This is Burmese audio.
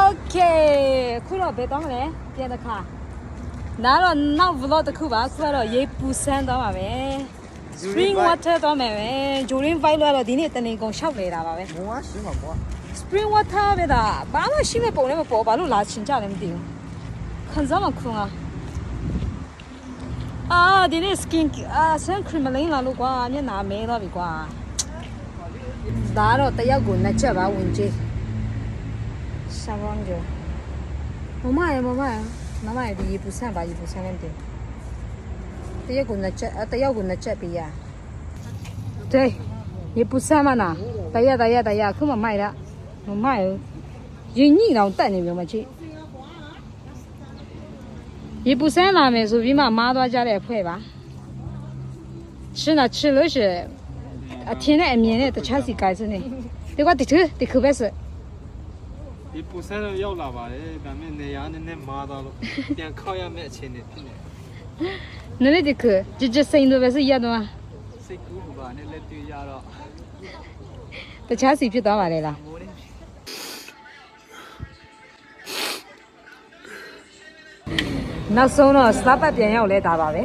Okay ခုတော့ဘယ်တော့မလဲပြန်တစ်ခါဒါတော့နောက် vlog တစ်ခုပါခုကတော့ရေပူဆန်းသွားပါပဲ spring water တော့မယ်ပဲ Jorin vibe တော့ဒီနေ့တနေကုန်ရှောက်နေတာပါပဲ မောရှိမှာမော spring water ပဲဒါဘာမှရှိမဲ့ပုံလည်းမပေါ်ဘာလို့လာချင်ကြလဲမသိဘူးခံစားမှခွန်အာဒီနေ့ skin sun cream မလိမ့်လာလို့ကွာမျက်နှာမဲသွားပြီကွာဒါတော့တယောက်ကိုနှစ်ချက်ပါဝင်ကြီးSavon jo. Mama ya di pusan ba di pusan nanti. Taya guna chat biya. Deh, di pusan mana? Taya, aku mama ya. Mama ya. Ini nang tak ni mama cik. Di pusan lah me, so bima ma tu aja le pui ba. 吃了是，天那面呢，都吃是干子呢。这个的口味是。ဒီပူဆန်းတော့ရောက်လာပါတယ်ဒါပေမဲ့နေရာနဲ့မာသွားလို့ပြန်ခောက်ရမယ့်အခြေအနေဖြစ်နေနည်းနည်းတခုကြစိန်တော့ပဲစိရတော့စိတ်ကူးပါနဲ့လက်တွေ့ရတော့တခြားစီဖြစ်သွားပါလေလားနောက်ဆုံးတော့စတားပတ်ပြန်ရောက်လဲတာပါပဲ